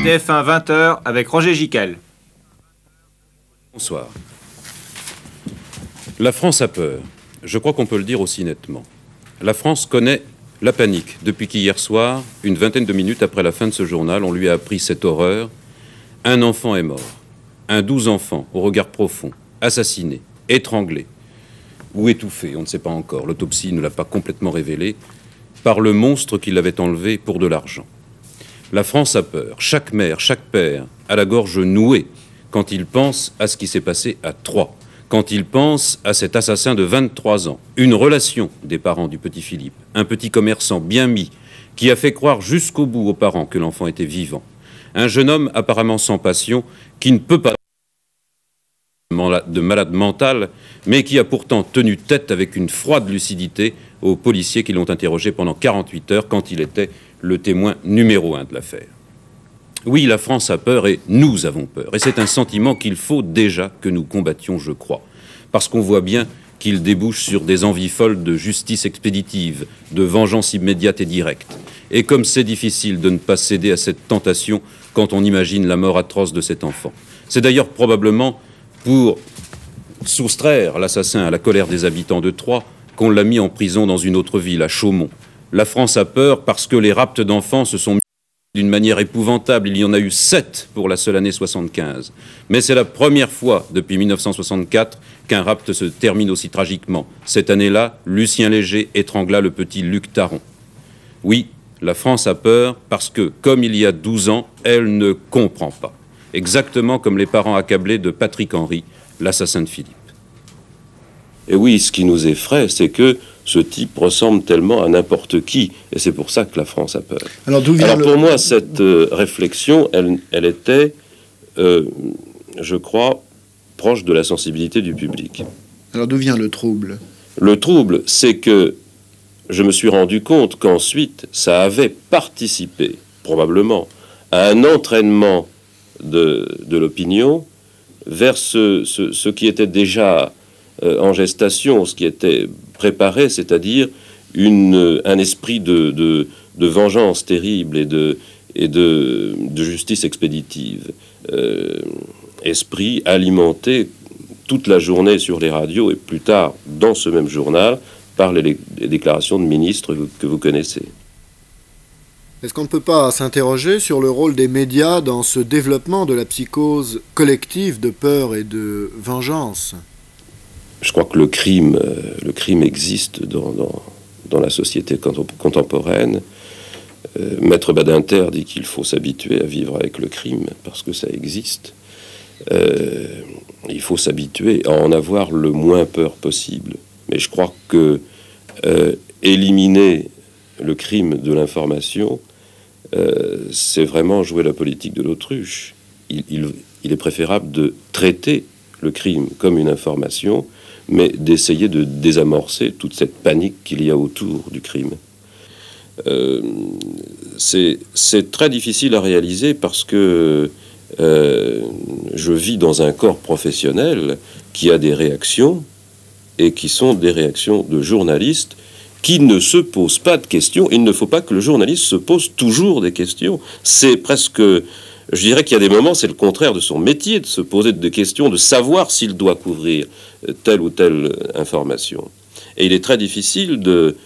TF1 20h avec Roger Giquel. Bonsoir. La France a peur. Je crois qu'on peut le dire aussi nettement. La France connaît la panique depuis qu'hier soir, une vingtaine de minutes après la fin de ce journal, on lui a appris cette horreur. Un enfant est mort. Un 12 enfants, au regard profond, assassiné, étranglé ou étouffé, on ne sait pas encore. L'autopsie ne l'a pas complètement révélé, par le monstre qui l'avait enlevé pour de l'argent. La France a peur. Chaque mère, chaque père a la gorge nouée quand il pense à ce qui s'est passé à Troyes, quand il pense à cet assassin de 23 ans, une relation des parents du petit Philippe, un petit commerçant bien mis, qui a fait croire jusqu'au bout aux parents que l'enfant était vivant, un jeune homme apparemment sans passion, qui ne peut pas de malade mental, mais qui a pourtant tenu tête avec une froide lucidité aux policiers qui l'ont interrogé pendant 48 heures quand il était le témoin numéro 1 de l'affaire. Oui, la France a peur et nous avons peur. Et c'est un sentiment qu'il faut déjà que nous combattions, je crois. Parce qu'on voit bien qu'il débouche sur des envies folles de justice expéditive, de vengeance immédiate et directe. Et comme c'est difficile de ne pas céder à cette tentation quand on imagine la mort atroce de cet enfant. C'est d'ailleurs probablement pour soustraire l'assassin à la colère des habitants de Troyes qu'on l'a mis en prison dans une autre ville, à Chaumont. La France a peur parce que les rapts d'enfants se sont mis d'une manière épouvantable. Il y en a eu 7 pour la seule année 75. Mais c'est la première fois depuis 1964 qu'un rapt se termine aussi tragiquement. Cette année-là, Lucien Léger étrangla le petit Luc Taron. Oui, la France a peur parce que, comme il y a 12 ans, elle ne comprend pas. Exactement comme les parents accablés de Patrick Henry, l'assassin de Philippe. Et oui, ce qui nous effraie, c'est que ce type ressemble tellement à n'importe qui. Et c'est pour ça que la France a peur. Alors pour moi, cette réflexion, elle était, je crois, proche de la sensibilité du public. Alors d'où vient le trouble? Le trouble, c'est que je me suis rendu compte qu'ensuite, ça avait participé, probablement, à un entraînement de l'opinion vers ce qui était déjà en gestation, ce qui était préparé, c'est-à-dire un esprit de vengeance terrible et de justice expéditive. Esprit alimenté toute la journée sur les radios et plus tard dans ce même journal par les déclarations de ministres que vous connaissez. Est-ce qu'on ne peut pas s'interroger sur le rôle des médias dans ce développement de la psychose collective de peur et de vengeance? Je crois que le crime existe dans la société contemporaine. Maître Badinter dit qu'il faut s'habituer à vivre avec le crime parce que ça existe. Il faut s'habituer à en avoir le moins peur possible. Mais je crois que éliminer le crime de l'information, c'est vraiment jouer la politique de l'autruche. Il est préférable de traiter le crime comme une information, mais d'essayer de désamorcer toute cette panique qu'il y a autour du crime. C'est très difficile à réaliser parce que je vis dans un corps professionnel qui a des réactions et qui sont des réactions de journalistes qui ne se posent pas de questions. Il ne faut pas que le journaliste se pose toujours des questions. C'est presque... Je dirais qu'il y a des moments, c'est le contraire de son métier, de se poser des questions, de savoir s'il doit couvrir telle ou telle information. Et il est très difficile de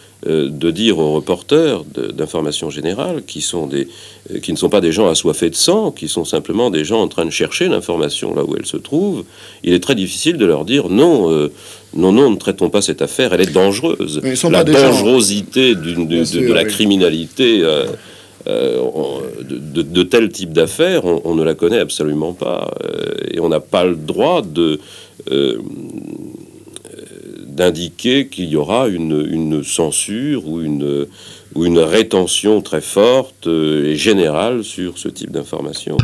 dire aux reporters d'information générale, qui ne sont pas des gens assoiffés de sang, qui sont simplement des gens en train de chercher l'information là où elle se trouve, il est très difficile de leur dire non, ne traitons pas cette affaire, elle est dangereuse. La dangerosité de la criminalité... de tel type d'affaires, on ne la connaît absolument pas. Et on n'a pas le droit d'indiquer qu'il y aura une censure ou une rétention très forte et générale sur ce type d'information.